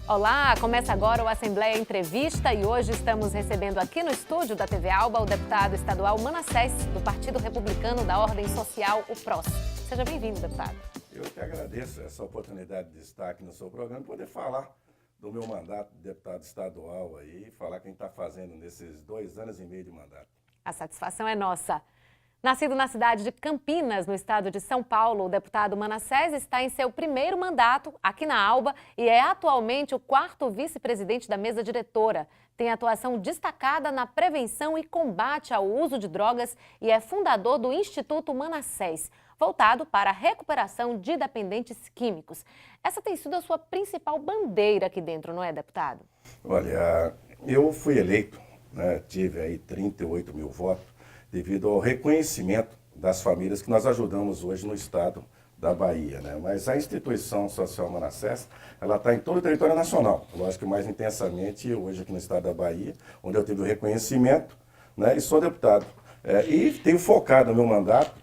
Olá, começa agora o Assembleia Entrevista e hoje estamos recebendo aqui no estúdio da TV Alba o deputado estadual Manassés, do Partido Republicano da Ordem Social, o PROS. Seja bem-vindo, deputado. Eu que agradeço essa oportunidade de estar aqui no seu programa e poder falar do meu mandato de deputado estadual aí, falar quem está fazendo nesses 2 anos e meio de mandato. A satisfação é nossa. Nascido na cidade de Campinas, no estado de São Paulo, o deputado Manassés está em seu primeiro mandato aqui na Alba e é atualmente o 4º vice-presidente da mesa diretora. Tem atuação destacada na prevenção e combate ao uso de drogas e é fundador do Instituto Manassés, voltado para a recuperação de dependentes químicos. Essa tem sido a sua principal bandeira aqui dentro, não é, deputado? Olha, eu fui eleito, né, tive aí 38 mil votos, devido ao reconhecimento das famílias que nós ajudamos hoje no estado da Bahia, né? Mas a instituição social Manassés, ela está em todo o território nacional, lógico que mais intensamente hoje aqui no estado da Bahia, onde eu tive o reconhecimento, né, e sou deputado. E tenho focado o meu mandato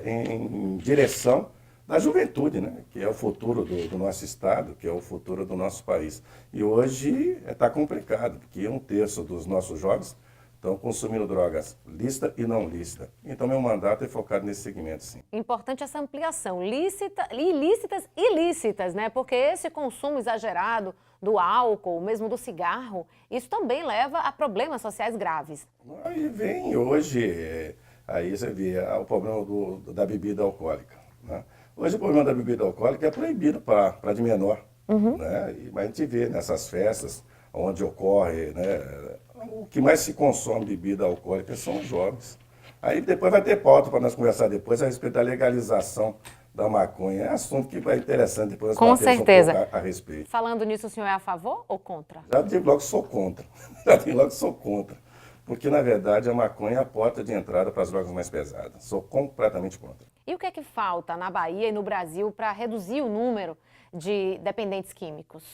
em direção da juventude, né, que é o futuro do nosso estado, que é o futuro do nosso país. E hoje está complicado, porque 1/3 dos nossos jovens estão consumindo drogas lícita e não lícita. Então, meu mandato é focado nesse segmento, sim. Importante essa ampliação, ilícitas e ilícitas, né? Porque esse consumo exagerado do álcool, mesmo do cigarro, isso também leva a problemas sociais graves. Aí vem hoje, aí você vê o problema da bebida alcoólica, né? Hoje o problema da bebida alcoólica é proibido para de menor, né? Mas a gente vê nessas festas onde ocorre, né, o que mais se consome bebida alcoólica são os jovens. Aí depois vai ter pauta para nós conversar depois a respeito da legalização da maconha. É assunto que vai interessante depois. Com certeza. Um pouco a respeito. Falando nisso, o senhor é a favor ou contra? Já digo logo que sou contra. Já digo logo que sou contra. Porque, na verdade, a maconha é a porta de entrada para as drogas mais pesadas. Sou completamente contra. E o que é que falta na Bahia e no Brasil para reduzir o número de dependentes químicos?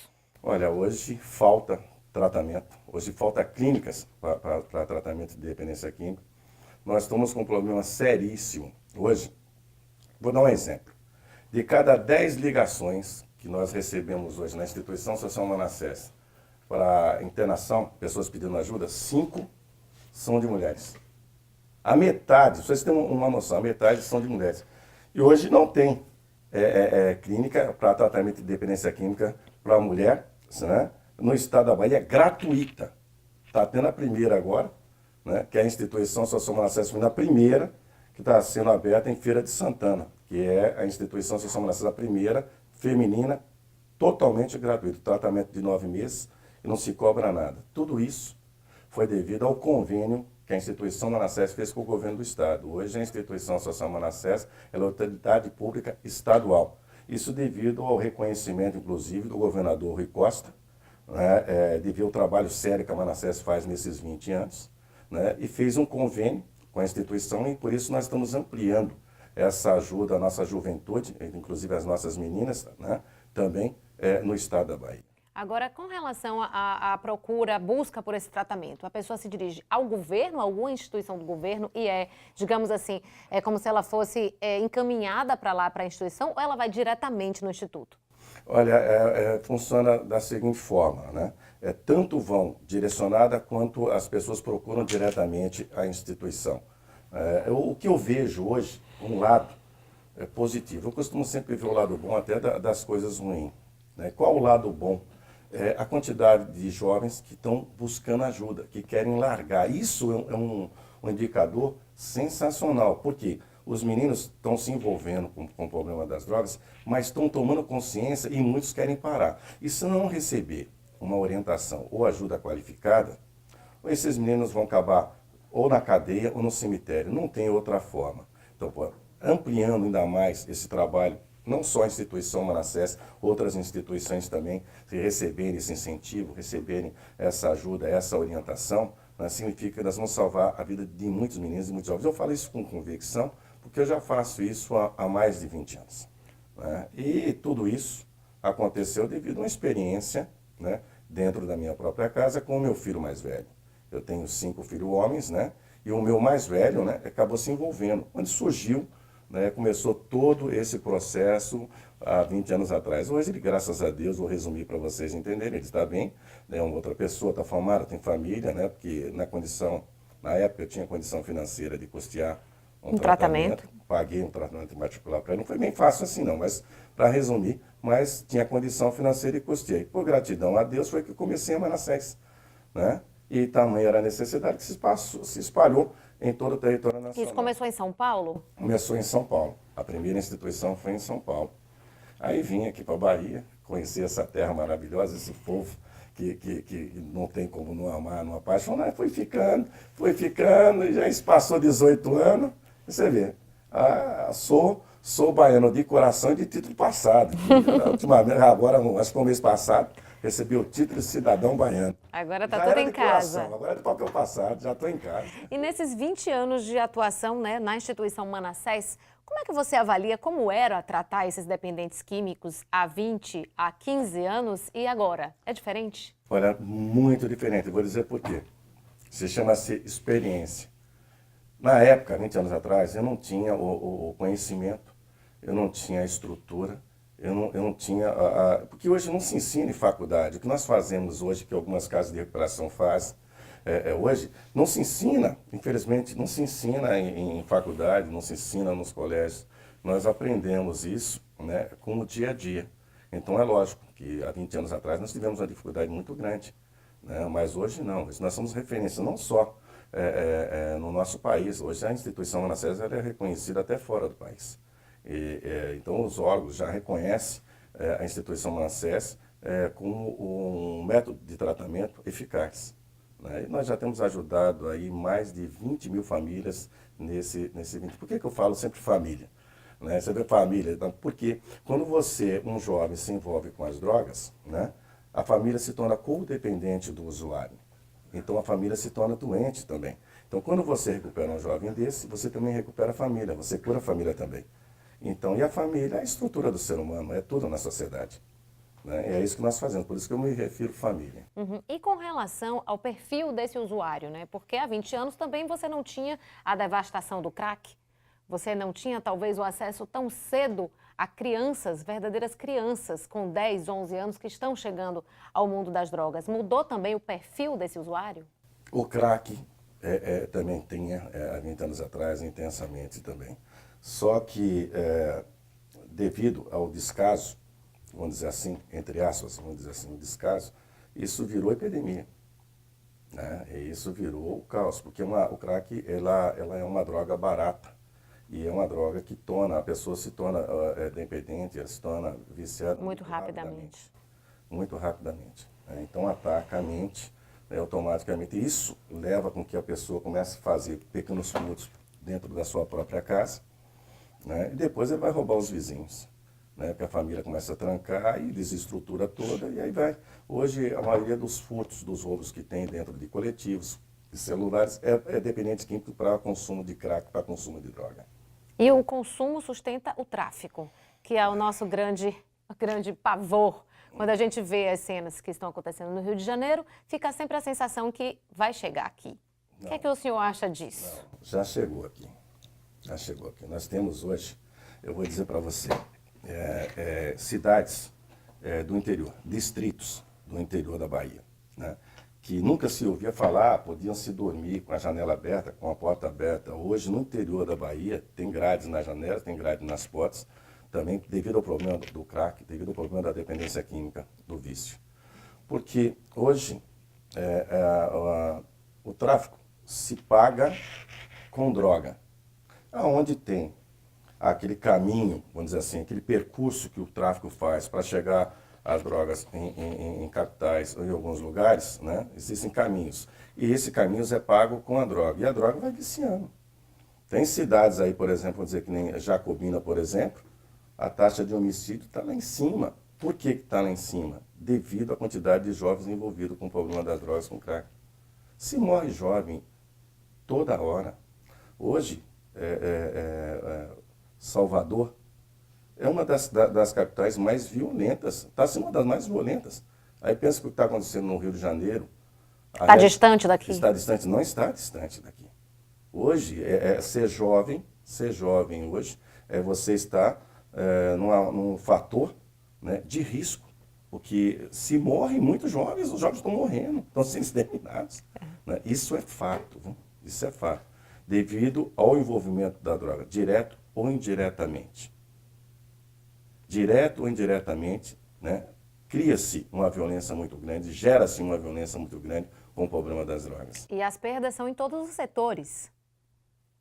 Olha, hoje falta tratamento, hoje falta clínicas para tratamento de dependência química. Nós estamos com um problema seríssimo. Hoje, vou dar um exemplo. De cada 10 ligações que nós recebemos hoje na Instituição Social Manassés para internação, pessoas pedindo ajuda, 5 são de mulheres. A metade, vocês têm uma noção, a metade são de mulheres. E hoje não tem clínica para tratamento de dependência química para a mulher, né? No estado da Bahia, gratuita. Está tendo a primeira agora, né? Que é a Instituição Social Manassés, foi a primeira que está sendo aberta em Feira de Santana, que é a Instituição Social Manassés, a primeira feminina, totalmente gratuita. Tratamento de 9 meses e não se cobra nada. Tudo isso foi devido ao convênio que a Instituição Manassés fez com o governo do estado. Hoje a Instituição Social Manassés é a autoridade pública estadual. Isso devido ao reconhecimento, inclusive, do governador Rui Costa, né, devido ao trabalho sério que a Manassés faz nesses 20 anos, né, e fez um convênio com a instituição e por isso nós estamos ampliando essa ajuda à nossa juventude, inclusive às nossas meninas, né, também no estado da Bahia. Agora, com relação à procura, busca por esse tratamento, a pessoa se dirige ao governo, a alguma instituição do governo e digamos assim, é como se ela fosse encaminhada para lá, para a instituição, ou ela vai diretamente no instituto? Olha, funciona da seguinte forma, né? Tanto vão direcionada quanto as pessoas procuram diretamente a instituição. O que eu vejo hoje, um lado positivo, eu costumo sempre ver o lado bom até das coisas ruins, né? Qual o lado bom? A quantidade de jovens que estão buscando ajuda, que querem largar. Isso é um indicador sensacional, porque os meninos estão se envolvendo com o problema das drogas, mas estão tomando consciência e muitos querem parar. E se não receber uma orientação ou ajuda qualificada, esses meninos vão acabar ou na cadeia ou no cemitério. Não tem outra forma. Então, ampliando ainda mais esse trabalho, não só a instituição Manassés, outras instituições também, se receberem esse incentivo, receberem essa ajuda, essa orientação, significa que nós vamos salvar a vida de muitos meninos e muitos jovens. Eu falo isso com convicção, porque eu já faço isso há mais de 20 anos. Né? E tudo isso aconteceu devido a uma experiência, né, dentro da minha própria casa com o meu filho mais velho. Eu tenho 5 filhos homens, né, e o meu mais velho, né, acabou se envolvendo, onde surgiu né, começou todo esse processo há 20 anos atrás. Hoje, ele, graças a Deus, vou resumir para vocês entenderem, ele está bem, né, uma outra pessoa está formada, tem família, né, porque na época eu tinha condição financeira de custear um tratamento, paguei um tratamento particular para ele, não foi bem fácil assim não, mas para resumir, mas tinha condição financeira e custeei. Por gratidão a Deus foi que comecei a Manassés, né? E tamanha era a necessidade que se espalhou em todo o território nacional. Isso começou em São Paulo? Começou em São Paulo. A primeira instituição foi em São Paulo. Aí vim aqui para a Bahia, conheci essa terra maravilhosa, esse povo que não tem como não amar, não apaixonar. Fui ficando, já passou 18 anos, você vê. Sou baiano de coração e de título passado. Ultimamente, agora, acho que no mês passado, recebi o título de cidadão baiano. Agora está tudo em casa. Coração, agora é de papel passado, já estou em casa. E nesses 20 anos de atuação, né, na instituição Manassés, como é que você avalia como era tratar esses dependentes químicos há 20, há 15 anos e agora? É diferente? Olha, muito diferente. Vou dizer por quê. Se chama-se experiência. Na época, 20 anos atrás, eu não tinha o conhecimento, eu não tinha a estrutura, eu não tinha... porque hoje não se ensina em faculdade. O que nós fazemos hoje, que algumas casas de recuperação fazem, hoje não se ensina, infelizmente, não se ensina em faculdade, não se ensina nos colégios. Nós aprendemos isso, né, com o dia a dia. Então é lógico que há 20 anos atrás nós tivemos uma dificuldade muito grande, né, mas hoje não. Hoje nós somos referência não só no nosso país. Hoje a instituição Manassés é reconhecida até fora do país. Então os órgãos já reconhecem a instituição Manassés como um método de tratamento eficaz. Né? E nós já temos ajudado aí mais de 20 mil famílias nesse 20. Por que eu falo sempre família? Né? Você vê família, porque quando um jovem se envolve com as drogas, né, a família se torna codependente do usuário. Então a família se torna doente também. Então quando você recupera um jovem desse, você também recupera a família, você cura a família também. Então, e a família é a estrutura do ser humano, é tudo na sociedade. Né? É isso que nós fazemos, por isso que eu me refiro família. Uhum. E com relação ao perfil desse usuário, né? Porque há 20 anos também você não tinha a devastação do crack, você não tinha talvez o acesso tão cedo a crianças, verdadeiras crianças com 10, 11 anos que estão chegando ao mundo das drogas. Mudou também o perfil desse usuário? O crack também tinha, há 20 anos atrás, intensamente também. Só que, devido ao descaso, vamos dizer assim, entre aspas, vamos dizer assim, o descaso, isso virou epidemia. Né? E isso virou o caos, porque o crack ela é uma droga barata. E é uma droga que a pessoa se torna dependente, ela se torna viciada muito rapidamente. Muito rapidamente. Né? Então ataca a mente, né, automaticamente. Isso leva com que a pessoa comece a fazer pequenos furtos dentro da sua própria casa, né? E depois ele vai roubar os vizinhos. Né? Porque a família começa a trancar e desestrutura toda e aí vai. Hoje a maioria dos furtos, dos roubos que tem dentro de coletivos, de celulares, é dependente químico para consumo de crack, para consumo de droga. E o consumo sustenta o tráfico, que é o nosso grande pavor. Quando a gente vê as cenas que estão acontecendo no Rio de Janeiro, fica sempre a sensação que vai chegar aqui. O que é que o senhor acha disso? Não, já chegou aqui. Já chegou aqui. Nós temos hoje, eu vou dizer para você, cidades do interior, distritos do interior da Bahia, né, que nunca se ouvia falar, podiam se dormir com a janela aberta, com a porta aberta. Hoje, no interior da Bahia, tem grades nas janelas, tem grades nas portas, também devido ao problema do crack, devido ao problema da dependência química, do vício. Porque hoje, o tráfico se paga com droga. Aonde tem aquele caminho, vamos dizer assim, aquele percurso que o tráfico faz para chegar às drogas em capitais ou em alguns lugares, né, existem caminhos. E esse caminho é pago com a droga. E a droga vai viciando. Tem cidades aí, por exemplo, vamos dizer que nem Jacobina, por exemplo, a taxa de homicídio está lá em cima. Por que está lá em cima? Devido à quantidade de jovens envolvidos com o problema das drogas com crack. Se morre jovem toda hora. Hoje, Salvador é uma das capitais mais violentas, está sendo uma das mais violentas. Aí pensa que o que está acontecendo no Rio de Janeiro... Está distante daqui? Está distante, não está distante daqui. Hoje, ser jovem, Ser jovem hoje é você estar num fator, né, de risco. Porque se morrem muitos jovens, os jovens estão morrendo, estão sendo exterminados. Né? Isso é fato, viu? Isso é fato. Devido ao envolvimento da droga, direto ou indiretamente. Direto ou indiretamente, né, cria-se uma violência muito grande, gera-se uma violência muito grande com o problema das drogas. E as perdas são em todos os setores,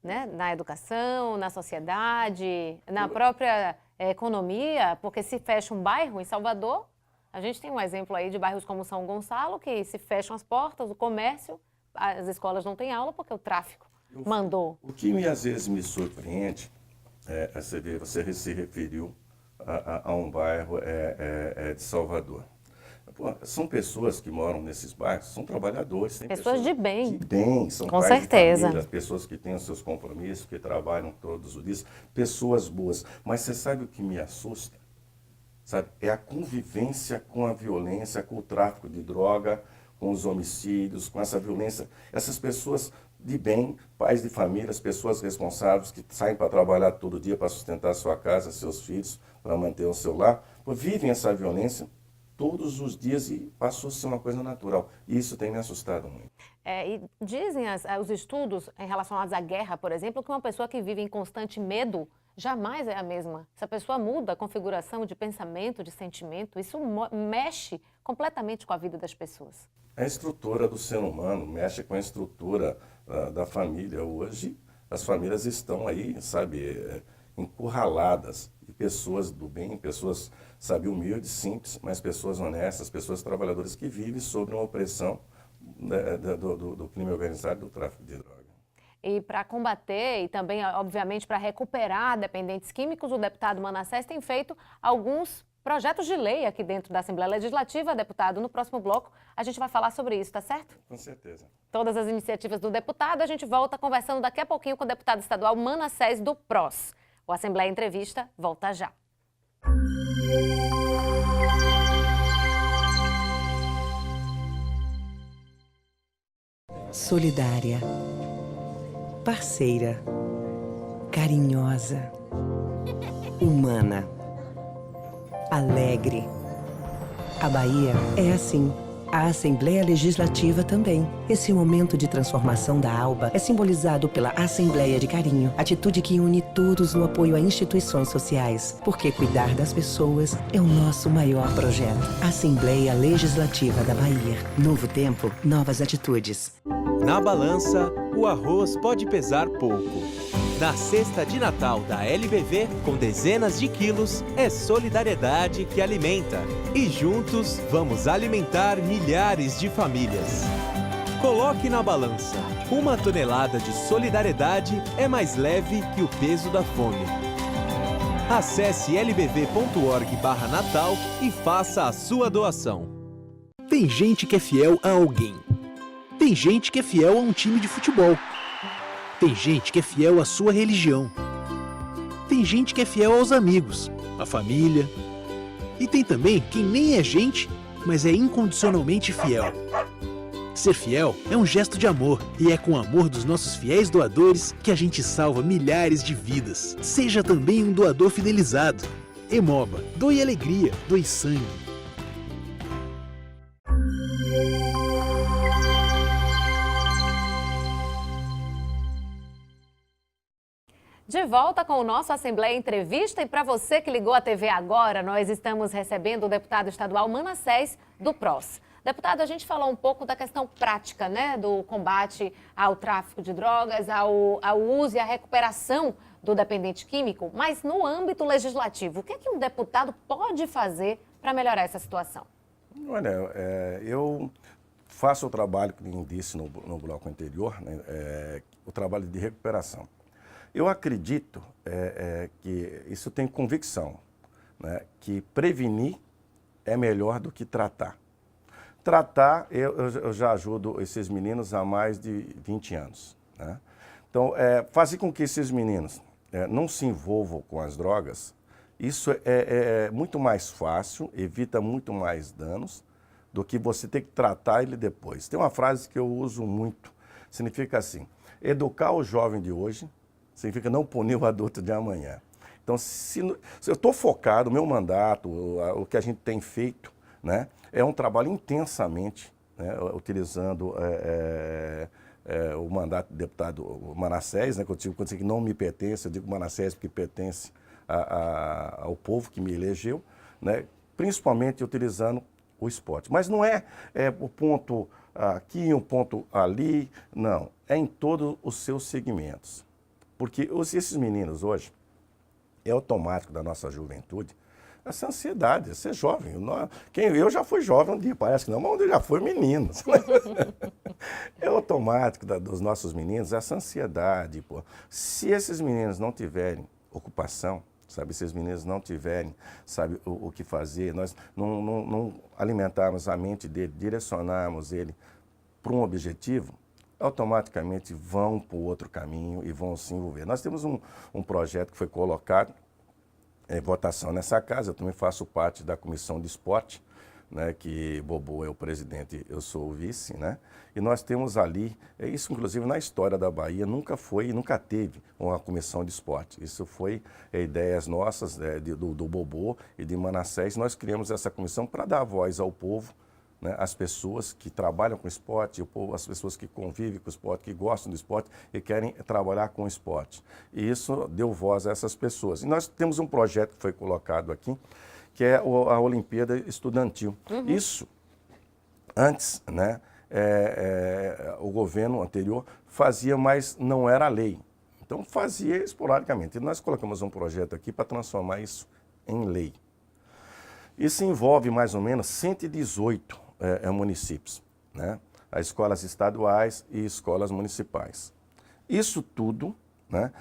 né? Na educação, na sociedade, na própria economia, porque se fecha um bairro em Salvador, a gente tem um exemplo aí de bairros como São Gonçalo, que se fecham as portas, o comércio, as escolas não têm aula porque o tráfico mandou. O que às vezes me surpreende, você se referiu a um bairro de Salvador. Pô, são pessoas que moram nesses bairros, são trabalhadores. Pessoas de bem. De bem, são com pais certeza. de família, pessoas que têm os seus compromissos, que trabalham todos os dias, pessoas boas. Mas você sabe o que me assusta? Sabe? É a convivência com a violência, com o tráfico de droga, com os homicídios, com essa violência. Essas pessoas de bem, pais de família, as pessoas responsáveis que saem para trabalhar todo dia para sustentar a sua casa, seus filhos, para manter o seu lar, vivem essa violência todos os dias e passou a ser uma coisa natural. E isso tem me assustado muito. E dizem os estudos relacionados à guerra, por exemplo, que uma pessoa que vive em constante medo jamais é a mesma. Essa pessoa muda a configuração de pensamento, de sentimento, isso mexe completamente com a vida das pessoas. A estrutura do ser humano mexe com a estrutura da família. Hoje, as famílias estão aí, sabe, encurraladas. E pessoas do bem, pessoas, sabe, humildes, simples, mas pessoas honestas, pessoas trabalhadoras que vivem sob uma opressão do crime organizado e do tráfico de droga. E para combater e também, obviamente, para recuperar dependentes químicos, o deputado Manassés tem feito alguns projetos de lei aqui dentro da Assembleia Legislativa. Deputado, no próximo bloco a gente vai falar sobre isso, tá certo? Com certeza. Todas as iniciativas do deputado, a gente volta conversando daqui a pouquinho com o deputado estadual Manassés do PROS. O Assembleia Entrevista volta já. Solidária, parceira, carinhosa, humana, alegre. A Bahia é assim. A Assembleia Legislativa também. Esse momento de transformação da ALBA é simbolizado pela Assembleia de Carinho, atitude que une todos no apoio a instituições sociais, porque cuidar das pessoas é o nosso maior projeto. Assembleia Legislativa da Bahia. Novo tempo, novas atitudes. Na balança, o arroz pode pesar pouco. Na cesta de Natal da LBV, com dezenas de quilos, é solidariedade que alimenta. E juntos, vamos alimentar milhares de famílias. Coloque na balança. 1 tonelada de solidariedade é mais leve que o peso da fome. Acesse lbv.org/Natal e faça a sua doação. Tem gente que é fiel a alguém. Tem gente que é fiel a um time de futebol. Tem gente que é fiel à sua religião. Tem gente que é fiel aos amigos, à família. E tem também quem nem é gente, mas é incondicionalmente fiel. Ser fiel é um gesto de amor e é com o amor dos nossos fiéis doadores que a gente salva milhares de vidas. Seja também um doador fidelizado. Hemoba, doe alegria, doe sangue. De volta com o nosso Assembleia Entrevista, e para você que ligou a TV agora, nós estamos recebendo o deputado estadual Manassés do PROS. Deputado, a gente falou um pouco da questão prática, né, do combate ao tráfico de drogas, ao uso e à recuperação do dependente químico, mas no âmbito legislativo, o que é que um deputado pode fazer para melhorar essa situação? Olha, eu faço o trabalho que eu disse no bloco anterior, né, o trabalho de recuperação. Eu acredito que isso tem convicção, né, que prevenir é melhor do que tratar. Tratar, eu já ajudo esses meninos há mais de 20 anos. Né? Então, fazer com que esses meninos não se envolvam com as drogas, isso é muito mais fácil, evita muito mais danos do que você ter que tratar ele depois. Tem uma frase que eu uso muito, significa assim: educar o jovem de hoje significa não punir o adulto de amanhã. Então, se eu estou focado, o meu mandato, o que a gente tem feito, né, é um trabalho intensamente, né, utilizando o mandato do deputado Manassés, né, quando eu digo que não me pertence, eu digo Manassés porque pertence ao povo que me elegeu, né, principalmente utilizando o esporte. Mas não é o ponto aqui, um ponto ali, não. É em todos os seus segmentos. Porque esses meninos hoje, é automático da nossa juventude, essa ansiedade, ser jovem. Eu já fui jovem um dia, parece que não, mas eu já fui menino. É automático dos nossos meninos essa ansiedade. Pô. Se esses meninos não tiverem ocupação, sabe, se esses meninos não tiverem, sabe, o que fazer, nós não alimentarmos a mente dele, direcionarmos ele para um objetivo, automaticamente vão para o outro caminho e vão se envolver. Nós temos um projeto que foi colocado em votação nessa casa, eu também faço parte da comissão de esporte, né, que Bobo é o presidente, eu sou o vice, né, e nós temos ali, isso inclusive na história da Bahia, nunca foi e nunca teve uma comissão de esporte. Isso foi ideias nossas, do Bobo e de Manassés. Nós criamos essa comissão para dar voz ao povo, né, as pessoas que trabalham com esporte, as pessoas que convivem com o esporte, que gostam do esporte e querem trabalhar com o esporte. E isso deu voz a essas pessoas. E nós temos um projeto que foi colocado aqui, que é a Olimpíada Estudantil. Isso, antes, né, o governo anterior fazia, mas não era lei. Então, fazia esporadicamente. E nós colocamos um projeto aqui para transformar isso em lei. Isso envolve mais ou menos 118 municípios, né? As escolas estaduais e escolas municipais. Isso tudo, né,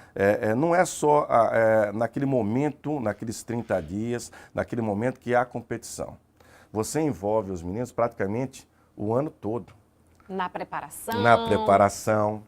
não é só naquele momento, naqueles 30 dias, naquele momento que há competição. Você envolve os meninos praticamente o ano todo. Na preparação. Na preparação,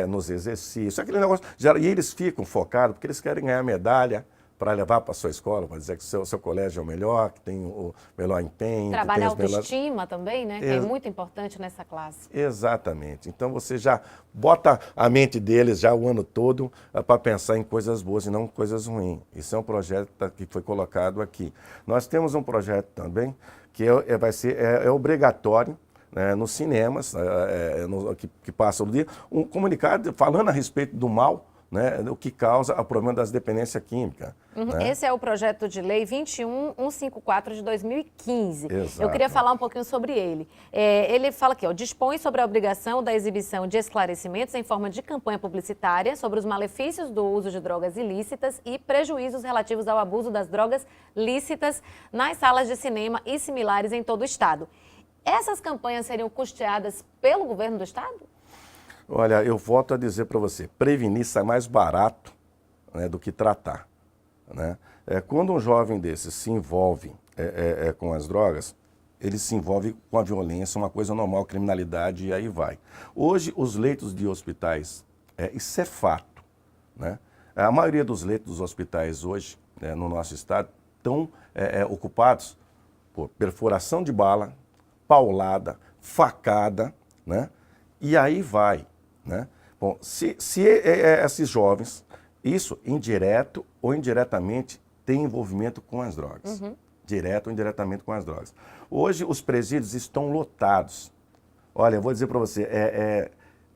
nos exercícios, aquele negócio. E eles ficam focados porque eles querem ganhar medalha para levar para a sua escola, para dizer que o seu colégio é o melhor, que tem o melhor empenho. Trabalhar a autoestima também, né? Que é muito importante nessa classe. Exatamente. Então você já bota a mente deles já o ano todo para pensar em coisas boas e não coisas ruins. Isso é um projeto que foi colocado aqui. Nós temos um projeto também que vai ser obrigatório, né, nos cinemas, que passam o dia, um comunicado falando a respeito do mal, né, o que causa o problema das dependências químicas. Né? Esse é o projeto de lei 21154 de 2015. Exato. Eu queria falar um pouquinho sobre ele. Ele fala aqui, dispõe sobre a obrigação da exibição de esclarecimentos em forma de campanha publicitária sobre os malefícios do uso de drogas ilícitas e prejuízos relativos ao abuso das drogas lícitas nas salas de cinema e similares em todo o estado. Essas campanhas seriam custeadas pelo governo do estado? Olha, eu volto a dizer para você, prevenir sai mais barato, né, do que tratar. Né? Quando um jovem desse se envolve com as drogas, ele se envolve com a violência, uma coisa normal, criminalidade, e aí vai. Hoje, os leitos de hospitais, isso é fato. Né? A maioria dos leitos dos hospitais hoje, no nosso estado, estão ocupados por perfuração de bala, paulada, facada, né? E aí vai. Né? Bom, se esses jovens, isso indireto ou indiretamente, tem envolvimento com as drogas. Direto ou indiretamente com as drogas. Hoje os presídios estão lotados. Olha, eu vou dizer para você,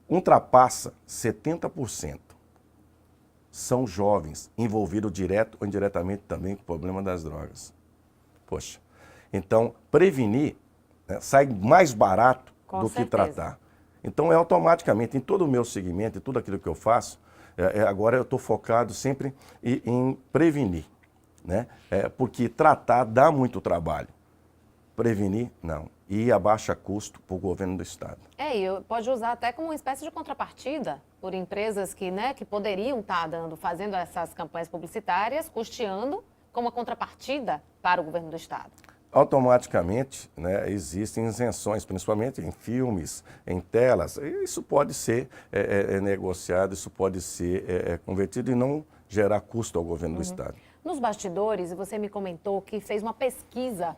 ultrapassa 70% são jovens envolvidos direto ou indiretamente também com o problema das drogas. Poxa, então prevenir, né, sai mais barato do que tratar. Então, automaticamente, em todo o meu segmento, em tudo aquilo que eu faço, agora eu estou focado sempre em prevenir, né? Porque tratar dá muito trabalho. Prevenir, não. E abaixa custo para o governo do estado. E pode usar até como uma espécie de contrapartida por empresas que poderiam estar fazendo essas campanhas publicitárias, custeando como uma contrapartida para o governo do estado. Automaticamente, né, existem isenções, principalmente em filmes, em telas. Isso pode ser negociado, isso pode ser convertido e não gerar custo ao governo do estado. Nos bastidores, você me comentou que fez uma pesquisa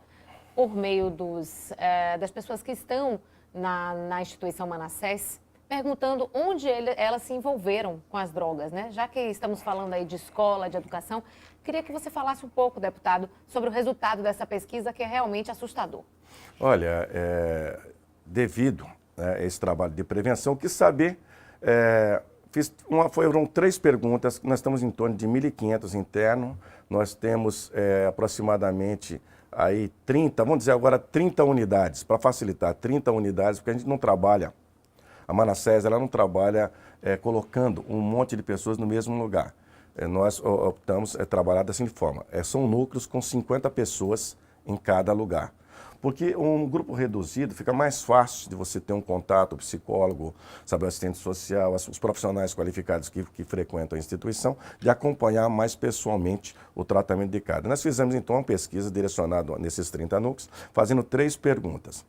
por meio das pessoas que estão na instituição Manassés perguntando onde elas se envolveram com as drogas, né? Já que estamos falando aí de escola, de educação, queria que você falasse um pouco, deputado, sobre o resultado dessa pesquisa, que é realmente assustador. Olha, devido a esse trabalho de prevenção, quis saber, foram 3 perguntas, nós estamos em torno de 1.500 internos, nós temos aproximadamente aí 30, vamos dizer agora 30 unidades, para facilitar, 30 unidades, porque a gente não trabalha, a Manassés, ela não trabalha colocando um monte de pessoas no mesmo lugar. Nós optamos trabalhar dessa forma, são núcleos com 50 pessoas em cada lugar. Porque um grupo reduzido fica mais fácil de você ter um contato, o psicólogo, sabe, o assistente social, os profissionais qualificados que frequentam a instituição, de acompanhar mais pessoalmente o tratamento de cada. Nós fizemos então uma pesquisa direcionada nesses 30 núcleos, fazendo 3 perguntas.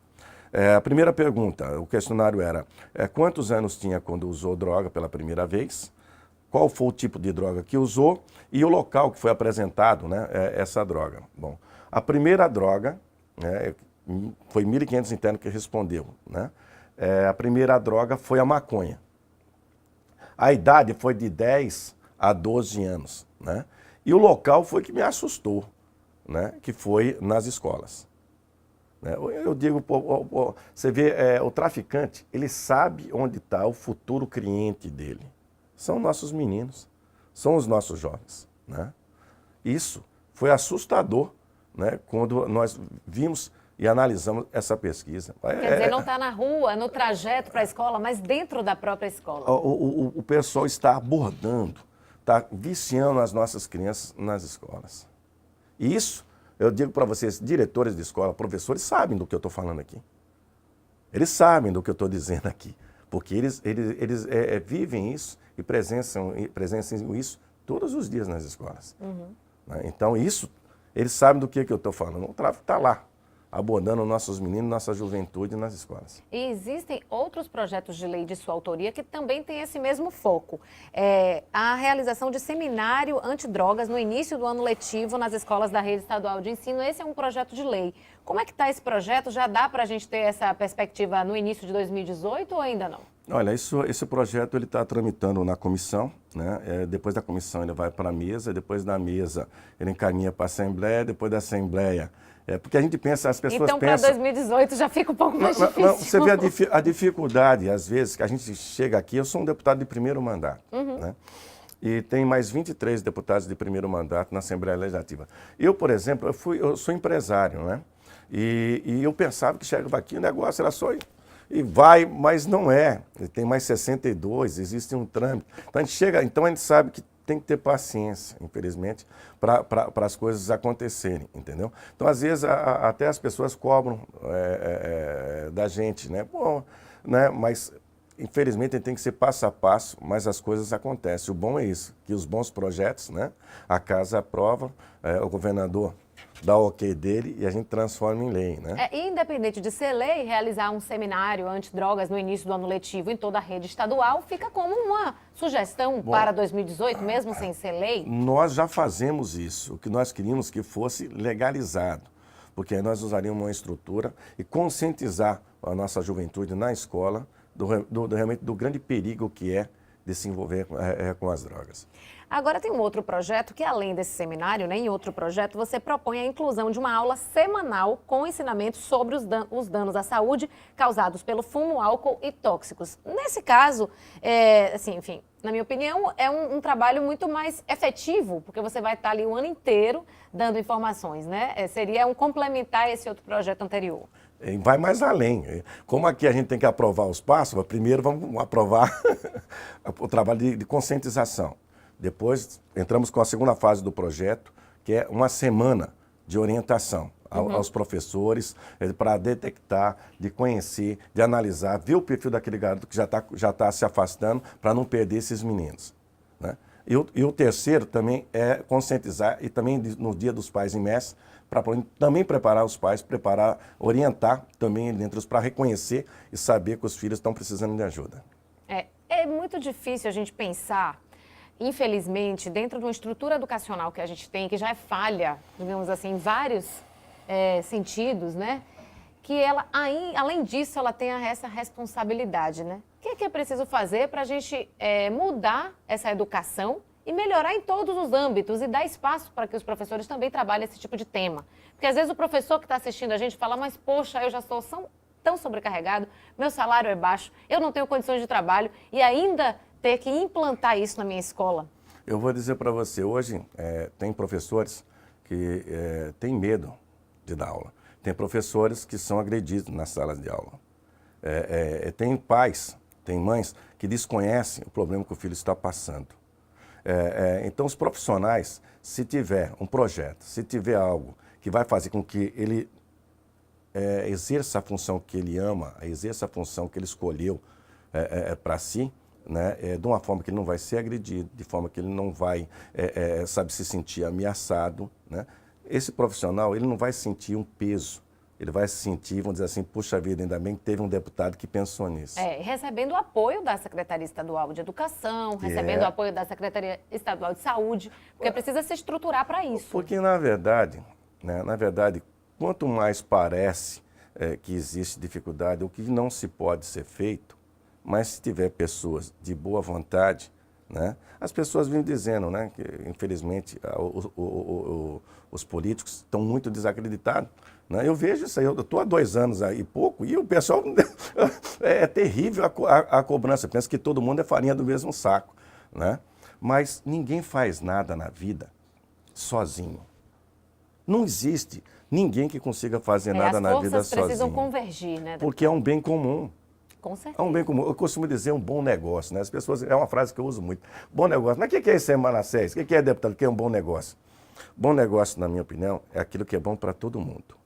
A primeira pergunta, o questionário era, quantos anos tinha quando usou droga pela primeira vez? Qual foi o tipo de droga que usou e o local que foi apresentado, né, essa droga? Bom, a primeira droga, foi 1.500 internos que respondeu, né? A primeira droga foi a maconha. A idade foi de 10 a 12 anos, né? E o local foi que me assustou, né? Que foi nas escolas. Eu digo, você vê, o traficante, ele sabe onde está o futuro cliente dele. São nossos meninos, são os nossos jovens, né? Isso foi assustador, né, quando nós vimos e analisamos essa pesquisa. Quer dizer, não está na rua, no trajeto para a escola, mas dentro da própria escola. O pessoal está abordando, está viciando as nossas crianças nas escolas. E isso, eu digo para vocês, diretores de escola, professores, sabem do que eu estou falando aqui. Eles sabem do que eu estou dizendo aqui, porque eles vivem isso e presenciam isso todos os dias nas escolas. Uhum. Então, isso, eles sabem do que eu estou falando. O tráfico está lá, abordando nossos meninos, nossa juventude nas escolas. E existem outros projetos de lei de sua autoria que também têm esse mesmo foco. A realização de seminário antidrogas no início do ano letivo nas escolas da rede estadual de ensino. Esse é um projeto de lei. Como é que está esse projeto? Já dá para a gente ter essa perspectiva no início de 2018 ou ainda não? Olha, esse projeto ele está tramitando na comissão, né? Depois da comissão ele vai para a mesa, depois da mesa ele encaminha para a Assembleia, depois da Assembleia. Porque a gente pensa, as pessoas então, pensam... Então, para 2018 já fica um pouco mais difícil. Não, você vê a dificuldade, às vezes, que a gente chega aqui, eu sou um deputado de primeiro mandato, né? E tem mais 23 deputados de primeiro mandato na Assembleia Legislativa. Eu, por exemplo, eu sou empresário, né? E eu pensava que chegava aqui, o negócio era só... E vai, mas não é. Tem mais 62, existe um trâmite. Então a gente sabe que tem que ter paciência, infelizmente, para as coisas acontecerem, entendeu? Então, às vezes, até as pessoas cobram da gente, né? Bom, né? Mas, infelizmente, tem que ser passo a passo, mas as coisas acontecem. O bom é isso, que os bons projetos, né? A casa aprova, o governador dá o ok dele e a gente transforma em lei, né? Independente de ser lei, realizar um seminário antidrogas no início do ano letivo em toda a rede estadual fica como uma sugestão para 2018, mesmo sem ser lei? Nós já fazemos isso. O que nós queríamos que fosse legalizado, porque aí nós usaríamos uma estrutura e conscientizar a nossa juventude na escola realmente do grande perigo que é de se envolver com as drogas. Agora tem um outro projeto que, além desse seminário, né, em outro projeto, você propõe a inclusão de uma aula semanal com ensinamentos sobre os danos à saúde causados pelo fumo, álcool e tóxicos. Nesse caso, assim, enfim, na minha opinião, é um trabalho muito mais efetivo, porque você vai estar ali o ano inteiro dando informações, né? Seria um complementar esse outro projeto anterior. Vai mais além. Como aqui a gente tem que aprovar os passos, primeiro vamos aprovar o trabalho de conscientização. Depois entramos com a segunda fase do projeto, que é uma semana de orientação aos professores, para detectar, de conhecer, de analisar, ver o perfil daquele garoto que já tá se afastando, para não perder esses meninos, né? E o terceiro também é conscientizar, e também no Dia dos Pais em MES, para também preparar os pais, orientar também dentro para reconhecer e saber que os filhos estão precisando de ajuda. É muito difícil a gente pensar, infelizmente, dentro de uma estrutura educacional que a gente tem, que já é falha, digamos assim, em vários sentidos, né? Que ela, além disso, ela tem essa responsabilidade, né? O que é preciso fazer para a gente mudar essa educação e melhorar em todos os âmbitos e dar espaço para que os professores também trabalhem esse tipo de tema? Porque às vezes o professor que está assistindo a gente fala, mas poxa, eu já estou tão sobrecarregado, meu salário é baixo, eu não tenho condições de trabalho e ainda ter que implantar isso na minha escola. Eu vou dizer para você, hoje tem professores que têm medo de dar aula. Tem professores que são agredidos nas salas de aula. Tem pais, tem mães que desconhecem o problema que o filho está passando. Então, os profissionais, se tiver um projeto, se tiver algo que vai fazer com que ele exerça a função que ele ama, exerça a função que ele escolheu para si, né, de uma forma que ele não vai ser agredido, de forma que ele não vai, se sentir ameaçado, né? Esse profissional, ele não vai sentir um peso, ele vai se sentir, vamos dizer assim, puxa vida, ainda bem que teve um deputado que pensou nisso. Recebendo o apoio da Secretaria Estadual de Educação, recebendo o apoio da Secretaria Estadual de Saúde, porque precisa se estruturar para isso. Porque, na verdade, quanto mais parece que existe dificuldade, o que não se pode ser feito, mas se tiver pessoas de boa vontade, né, as pessoas vêm dizendo, né, que infelizmente os políticos estão muito desacreditados. Né? Eu vejo isso aí, eu estou há 2 anos aí e pouco, e o pessoal é terrível a cobrança, pensa que todo mundo é farinha do mesmo saco. Né? Mas ninguém faz nada na vida sozinho. Não existe ninguém que consiga fazer nada na vida sozinho. As forças precisam convergir, né? Porque é um bem comum. Com certeza. É um bem comum. Eu costumo dizer um bom negócio, né? As pessoas, é uma frase que eu uso muito. Bom negócio. Mas o que é isso aí, Manassés? O que é, deputado? O que é um bom negócio? Bom negócio, na minha opinião, é aquilo que é bom para todo mundo.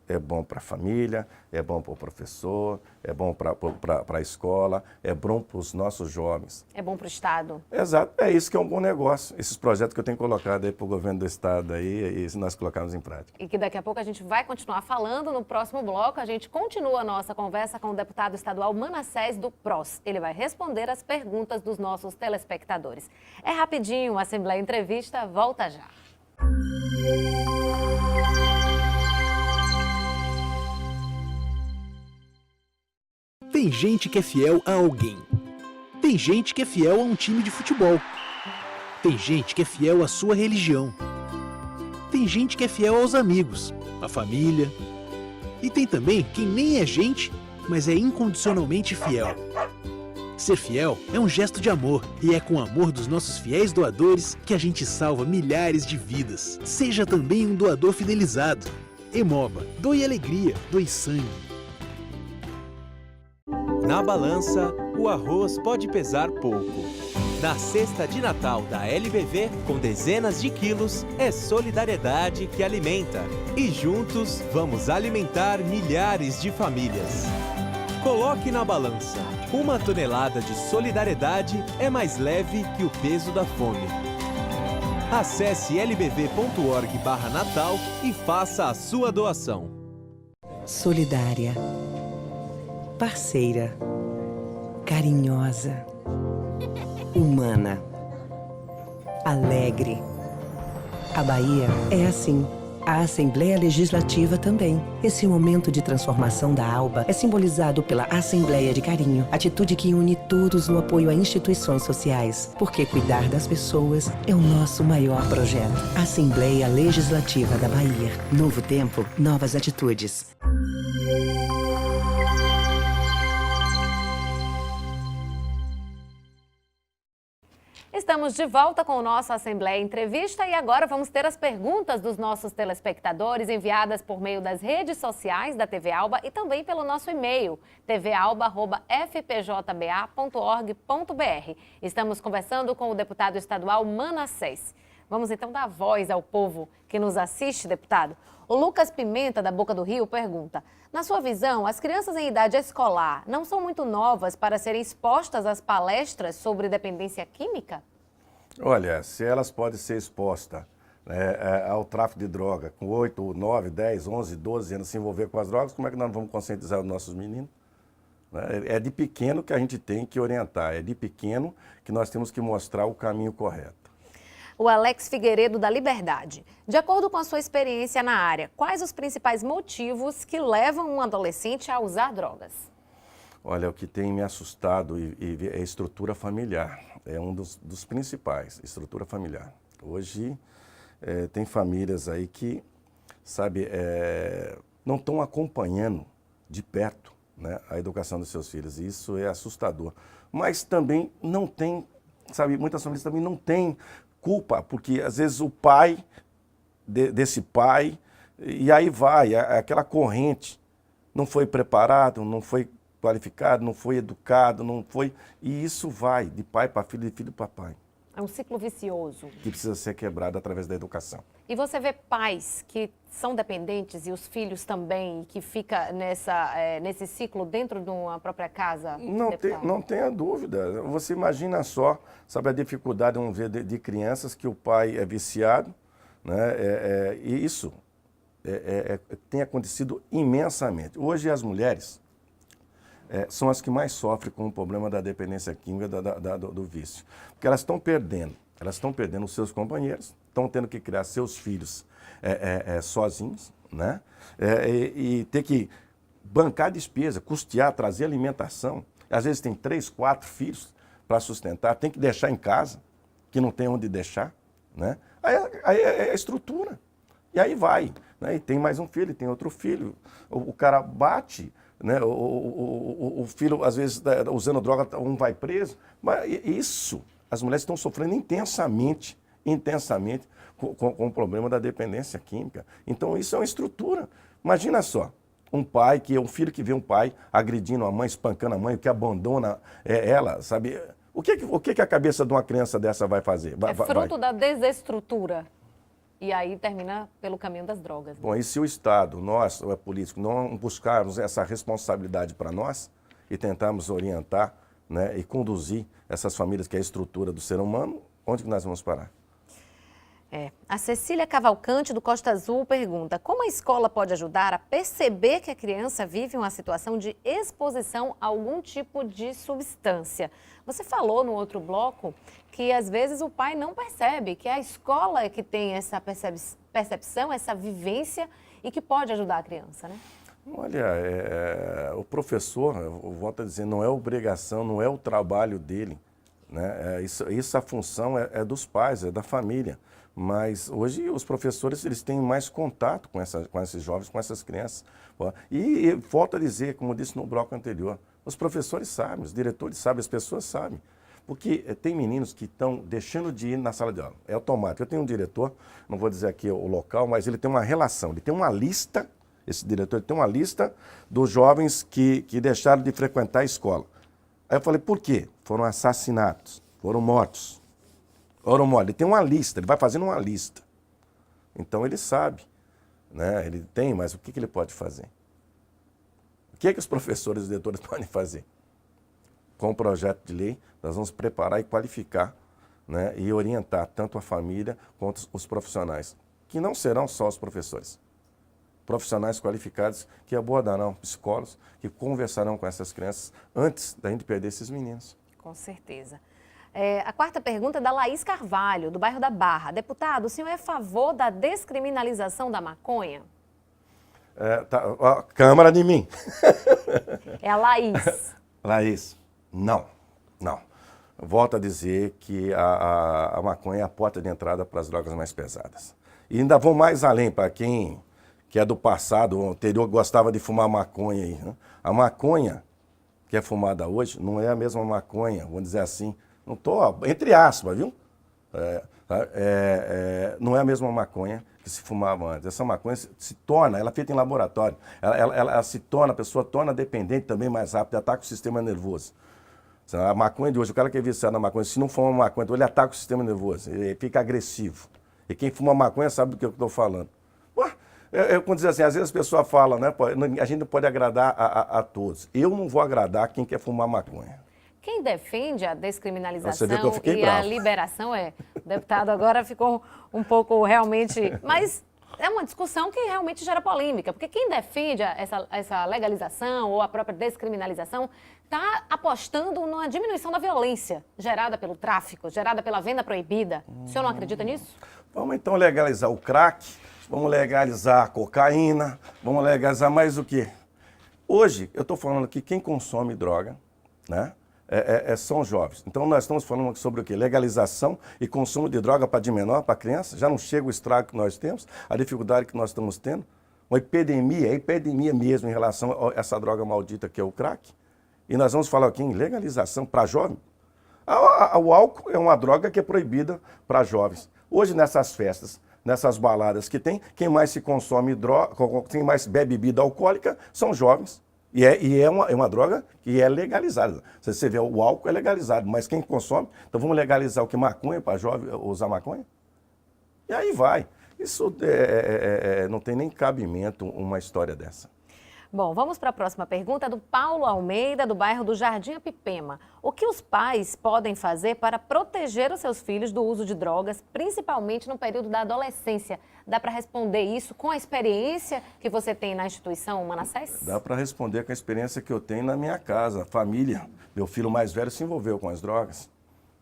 É bom para a família, é bom para o professor, é bom para a escola, é bom para os nossos jovens. É bom para o Estado. Exato, é isso que é um bom negócio. Esses projetos que eu tenho colocado aí para o governo do Estado aí, e nós colocarmos em prática. E que daqui a pouco a gente vai continuar falando. No próximo bloco, a gente continua a nossa conversa com o deputado estadual Manassés do PROS. Ele vai responder as perguntas dos nossos telespectadores. É rapidinho, a Assembleia Entrevista volta já. Tem gente que é fiel a alguém. Tem gente que é fiel a um time de futebol. Tem gente que é fiel à sua religião. Tem gente que é fiel aos amigos, à família. E tem também quem nem é gente, mas é incondicionalmente fiel. Ser fiel é um gesto de amor e é com o amor dos nossos fiéis doadores que a gente salva milhares de vidas. Seja também um doador fidelizado. Hemoba, doe alegria, doe sangue. Na balança, o arroz pode pesar pouco. Na cesta de Natal da LBV, com dezenas de quilos, é solidariedade que alimenta. E juntos, vamos alimentar milhares de famílias. Coloque na balança. 1 tonelada de solidariedade é mais leve que o peso da fome. Acesse lbv.org/natal e faça a sua doação. Solidária. Parceira, carinhosa, humana, alegre. A Bahia é assim. A Assembleia Legislativa também. Esse momento de transformação da ALBA é simbolizado pela Assembleia de Carinho, atitude que une todos no apoio a instituições sociais, porque cuidar das pessoas é o nosso maior projeto. Assembleia Legislativa da Bahia. Novo tempo, novas atitudes. Estamos de volta com o nosso Assembleia Entrevista e agora vamos ter as perguntas dos nossos telespectadores enviadas por meio das redes sociais da TV Alba e também pelo nosso e-mail tvalba@fpjba.org.br. Estamos conversando com o deputado estadual Manassés. Vamos então dar voz ao povo que nos assiste, deputado. O Lucas Pimenta, da Boca do Rio, pergunta: na sua visão, as crianças em idade escolar não são muito novas para serem expostas às palestras sobre dependência química? Olha, se elas podem ser expostas ao tráfico de droga com 8, 9, 10, 11, 12 anos, se envolver com as drogas, como é que nós vamos conscientizar os nossos meninos? É de pequeno que a gente tem que orientar, é de pequeno que nós temos que mostrar o caminho correto. O Alex Figueiredo, da Liberdade. De acordo com a sua experiência na área, quais os principais motivos que levam um adolescente a usar drogas? Olha, o que tem me assustado é a estrutura familiar. É um dos principais, estrutura familiar. Hoje tem famílias aí que, sabe, não estão acompanhando de perto, né, a educação dos seus filhos. E isso é assustador. Mas também não tem, sabe, muitas famílias também não têm culpa, porque às vezes o pai desse pai, e aí vai, aquela corrente, não foi preparado, não foi qualificado, não foi educado, não foi... E isso vai de pai para filho, de filho para pai. É um ciclo vicioso. Que precisa ser quebrado através da educação. E você vê pais que são dependentes e os filhos também, que fica nesse ciclo dentro de uma própria casa? Não tenha dúvida. Você imagina só, sabe, a dificuldade, vamos ver, de crianças que o pai é viciado, né? E isso tem acontecido imensamente. Hoje as mulheres são as que mais sofrem com o problema da dependência química, do vício. Porque elas estão perdendo os seus companheiros, estão tendo que criar seus filhos sozinhos, né? E ter que bancar despesa, custear, trazer alimentação. Às vezes tem 3, 4 filhos para sustentar, tem que deixar em casa, que não tem onde deixar, né? Aí é a estrutura. E aí vai, né? E tem mais um filho, tem outro filho. O cara bate, né? O filho, às vezes, usando droga, um vai preso. Mas isso, as mulheres estão sofrendo intensamente com o problema da dependência química. Então, isso é uma estrutura. Imagina só, um filho que vê um pai agredindo a mãe, espancando a mãe, que abandona ela, sabe? O que a cabeça de uma criança dessa vai fazer? É fruto da desestrutura. E aí termina pelo caminho das drogas. Né? Bom, e se o Estado, nós, o político, não buscarmos essa responsabilidade para nós e tentarmos orientar, né, e conduzir essas famílias, que é a estrutura do ser humano, onde que nós vamos parar? A Cecília Cavalcante, do Costa Azul, pergunta: como a escola pode ajudar a perceber que a criança vive uma situação de exposição a algum tipo de substância? Você falou no outro bloco que às vezes o pai não percebe, que é a escola que tem essa percepção, essa vivência e que pode ajudar a criança, né? Olha, o professor, eu volto a dizer, não é obrigação, não é o trabalho dele, né? Isso a função é dos pais, é da família. Mas hoje os professores, eles têm mais contato com esses jovens, com essas crianças. E volto a dizer, como eu disse no bloco anterior, os professores sabem, os diretores sabem, as pessoas sabem. Porque tem meninos que estão deixando de ir na sala de aula. É automático. Eu tenho um diretor, não vou dizer aqui o local, mas ele tem uma relação, ele tem uma lista, esse diretor ele tem uma lista dos jovens que deixaram de frequentar a escola. Aí eu falei, por quê? Foram assassinatos, foram mortos. Ele tem uma lista, ele vai fazendo uma lista. Então ele sabe, né? Ele tem, mas o que ele pode fazer? O que os professores e os diretores podem fazer? Com o projeto de lei, nós vamos preparar e qualificar, né? E orientar tanto a família quanto os profissionais, que não serão só os professores. Profissionais qualificados que abordarão psicólogos, que conversarão com essas crianças antes da gente perder esses meninos. Com certeza. A quarta pergunta é da Laís Carvalho, do bairro da Barra. Deputado, o senhor é a favor da descriminalização da maconha? Câmara de mim. É a Laís. Laís, não. Volto a dizer que a maconha é a porta de entrada para as drogas mais pesadas. E ainda vou mais além, para quem que é do passado, o anterior, gostava de fumar maconha aí, né? A maconha que é fumada hoje não é a mesma maconha, vamos dizer assim. Não estou, entre aspas, viu? Não é a mesma maconha que se fumava antes. Essa maconha ela é feita em laboratório, ela se torna, a pessoa torna dependente também mais rápido, ataca o sistema nervoso. A maconha de hoje, o cara que é viciado na maconha, se não fuma maconha, então ele ataca o sistema nervoso, ele fica agressivo. E quem fuma maconha sabe do que eu estou falando. Quando dizer assim, às vezes as pessoas falam, né? A gente não pode agradar a todos. Eu não vou agradar quem quer fumar maconha. Quem defende a descriminalização Você vê que eu fiquei e bravo. a liberação o deputado agora ficou um pouco realmente... Mas é uma discussão que realmente gera polêmica, porque quem defende essa legalização ou a própria descriminalização está apostando numa diminuição da violência gerada pelo tráfico, gerada pela venda proibida. O senhor não acredita nisso? Vamos então legalizar o crack, vamos legalizar a cocaína, vamos legalizar mais o quê? Hoje, eu estou falando aqui, quem consome droga, né, são jovens. Então, nós estamos falando sobre o quê? Legalização e consumo de droga para de menor, para criança. Já não chega o estrago que nós temos, a dificuldade que nós estamos tendo. Uma epidemia mesmo em relação a essa droga maldita que é o crack. E nós vamos falar aqui em legalização para jovem. O álcool é uma droga que é proibida para jovens. Hoje, nessas festas, nessas baladas que tem, quem mais se consome droga, quem mais bebe bebida alcoólica são jovens. E é uma droga que é legalizada. Se você vê, o álcool é legalizado, mas quem consome, então vamos legalizar o que? Maconha para jovem usar maconha? E aí vai. Isso não tem nem cabimento uma história dessa. Bom, vamos para a próxima pergunta do Paulo Almeida, do bairro do Jardim Apipema. O que os pais podem fazer para proteger os seus filhos do uso de drogas, principalmente no período da adolescência? Dá para responder isso com a experiência que você tem na instituição Manassés? Dá para responder com a experiência que eu tenho na minha casa, família. Meu filho mais velho se envolveu com as drogas,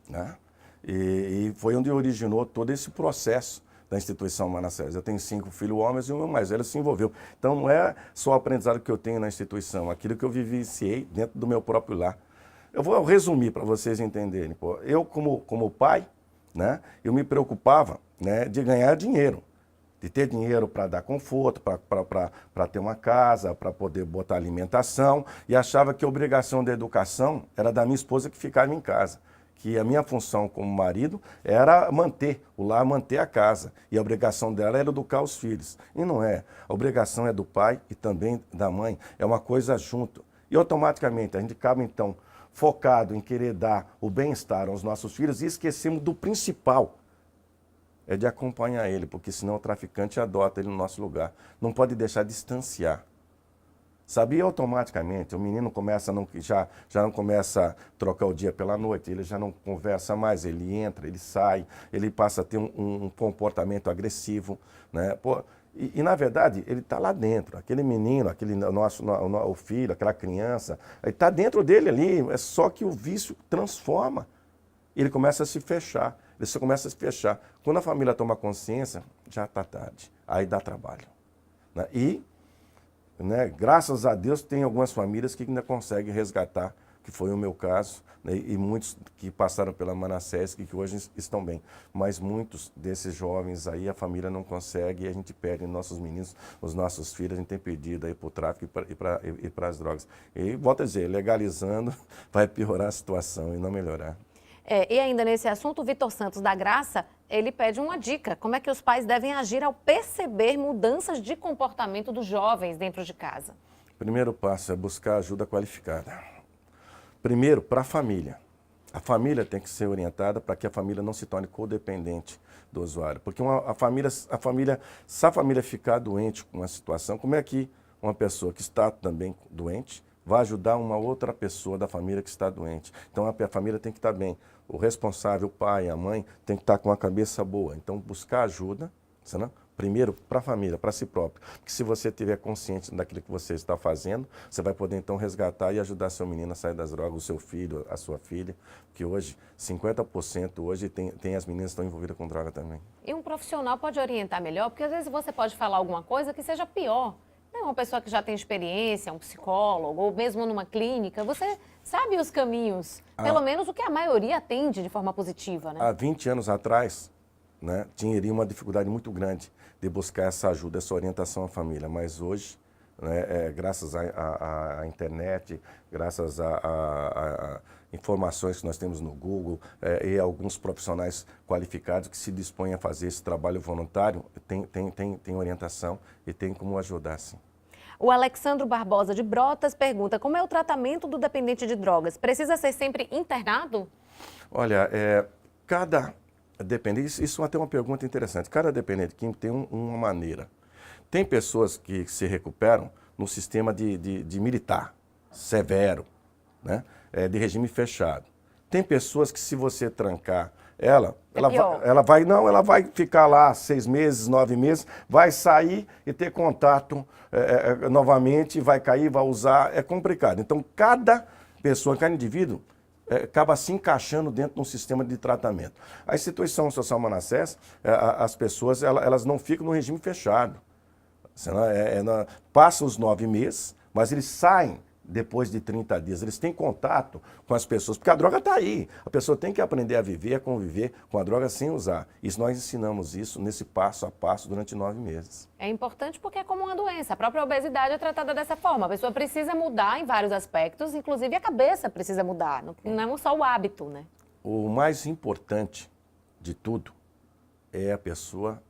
né? E foi onde originou todo esse processo da instituição Manassés. Eu tenho 5 filhos homens e o meu mais velho se envolveu. Então não é só o aprendizado que eu tenho na instituição, aquilo que eu vivenciei dentro do meu próprio lar. Eu vou resumir para vocês entenderem. Pô. Eu, como pai, né, eu me preocupava, né, de ganhar dinheiro, de ter dinheiro para dar conforto, para ter uma casa, para poder botar alimentação, e achava que a obrigação da educação era da minha esposa que ficava em casa. Que a minha função como marido era manter o lar, manter a casa. E a obrigação dela era educar os filhos. E não é. A obrigação é do pai e também da mãe. É uma coisa junto. E automaticamente a gente acaba, então, focado em querer dar o bem-estar aos nossos filhos e esquecemos do principal. É de acompanhar ele, porque senão o traficante adota ele no nosso lugar. Não pode deixar distanciar. Sabia automaticamente, o menino começa já não começa a trocar o dia pela noite, ele já não conversa mais, ele entra, ele sai, ele passa a ter um comportamento agressivo, né? Pô, e na verdade ele está lá dentro, aquele menino, o filho, aquela criança, ele está dentro dele ali, é só que o vício transforma, ele começa a se fechar, ele só começa a se fechar. Quando a família toma consciência, já está tarde, aí dá trabalho, né? Né, graças a Deus tem algumas famílias que ainda conseguem resgatar, que foi o meu caso, né, e muitos que passaram pela Manassés que hoje estão bem. Mas muitos desses jovens aí a família não consegue e a gente perde nossos meninos, os nossos filhos, a gente tem perdido aí para o tráfico e para as drogas. E volto a dizer, legalizando vai piorar a situação e não melhorar. E ainda nesse assunto, o Vitor Santos da Graça, ele pede uma dica. Como é que os pais devem agir ao perceber mudanças de comportamento dos jovens dentro de casa? Primeiro passo é buscar ajuda qualificada. Primeiro, para a família. A família tem que ser orientada para que a família não se torne codependente do usuário. Porque se a família ficar doente com uma situação, como é que uma pessoa que está também doente vai ajudar uma outra pessoa da família que está doente? Então a família tem que estar bem. O responsável, o pai, a mãe, tem que estar com a cabeça boa. Então buscar ajuda, né? Primeiro para a família, para si próprio. Porque se você estiver consciente daquilo que você está fazendo, você vai poder então resgatar e ajudar seu menino a sair das drogas, o seu filho, a sua filha. Que hoje, 50% hoje tem as meninas que estão envolvidas com droga também. E um profissional pode orientar melhor, porque às vezes você pode falar alguma coisa que seja pior. Uma pessoa que já tem experiência, um psicólogo, ou mesmo numa clínica, você sabe os caminhos, pelo menos o que a maioria atende de forma positiva, né? Há 20 anos atrás, né, tinha uma dificuldade muito grande de buscar essa ajuda, essa orientação à família, mas hoje, né, graças à internet, graças a informações que nós temos no Google e alguns profissionais qualificados que se dispõem a fazer esse trabalho voluntário, tem orientação e tem como ajudar, sim. O Alexandro Barbosa de Brotas pergunta: como é o tratamento do dependente de drogas? Precisa ser sempre internado? Olha, cada dependente, isso é até uma pergunta interessante, cada dependente químico tem uma maneira. Tem pessoas que se recuperam no sistema de militar, severo, né? De regime fechado. Tem pessoas que se você trancar ela vai ficar lá 6 meses, 9 meses, vai sair e ter contato novamente, vai cair, vai usar, é complicado. Então, cada pessoa, cada indivíduo, acaba se encaixando dentro de um sistema de tratamento. A instituição social Manassés, as pessoas, elas não ficam no regime fechado. Passa os 9 meses, mas eles saem depois de 30 dias. Eles têm contato com as pessoas, porque a droga está aí. A pessoa tem que aprender a viver, a conviver com a droga sem usar. E nós ensinamos isso nesse passo a passo durante 9 meses. É importante porque é como uma doença. A própria obesidade é tratada dessa forma. A pessoa precisa mudar em vários aspectos, inclusive a cabeça precisa mudar. Não é só o hábito, né? O mais importante de tudo é a pessoa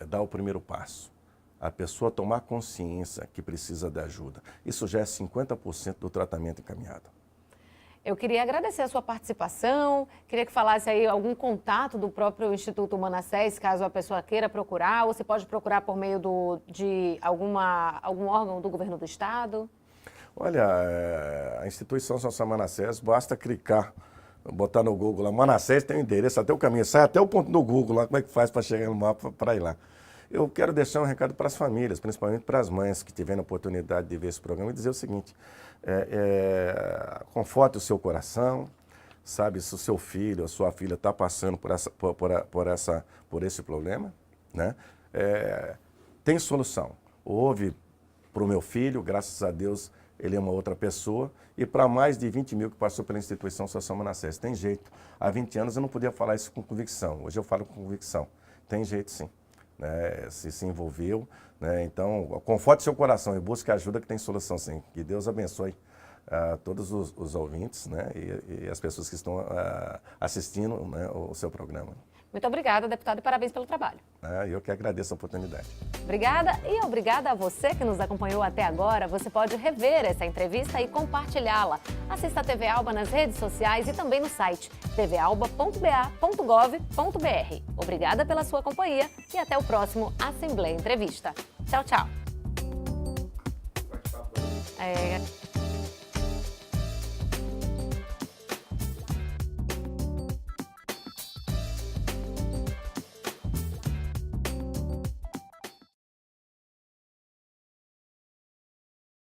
dar o primeiro passo. A pessoa tomar consciência que precisa de ajuda. Isso já é 50% do tratamento encaminhado. Eu queria agradecer a sua participação, queria que falasse aí algum contato do próprio Instituto Manassés, caso a pessoa queira procurar, ou você pode procurar por meio de algum órgão do governo do estado? Olha, a instituição São Manassés, basta clicar, botar no Google lá, Manassés tem o endereço, até o caminho, sai até o ponto do Google lá, como é que faz para chegar no mapa para ir lá. Eu quero deixar um recado para as famílias, principalmente para as mães que tiverem a oportunidade de ver esse programa e dizer o seguinte, conforte o seu coração, sabe, se o seu filho ou sua filha está passando por esse problema, né, tem solução. Houve para o meu filho, graças a Deus, ele é uma outra pessoa, e para mais de 20 mil que passou pela instituição São Manassés. Tem jeito. Há 20 anos eu não podia falar isso com convicção, hoje eu falo com convicção. Tem jeito sim. Né, se envolveu, né, então conforte seu coração e busque ajuda que tem solução sim. Que Deus abençoe todos os ouvintes, né, e as pessoas que estão assistindo, né, o seu programa. Muito obrigada, deputado, e parabéns pelo trabalho. Eu que agradeço a oportunidade. Obrigada e obrigada a você que nos acompanhou até agora. Você pode rever essa entrevista e compartilhá-la. Assista a TV Alba nas redes sociais e também no site tvalba.ba.gov.br. Obrigada pela sua companhia e até o próximo Assembleia Entrevista. Tchau, tchau.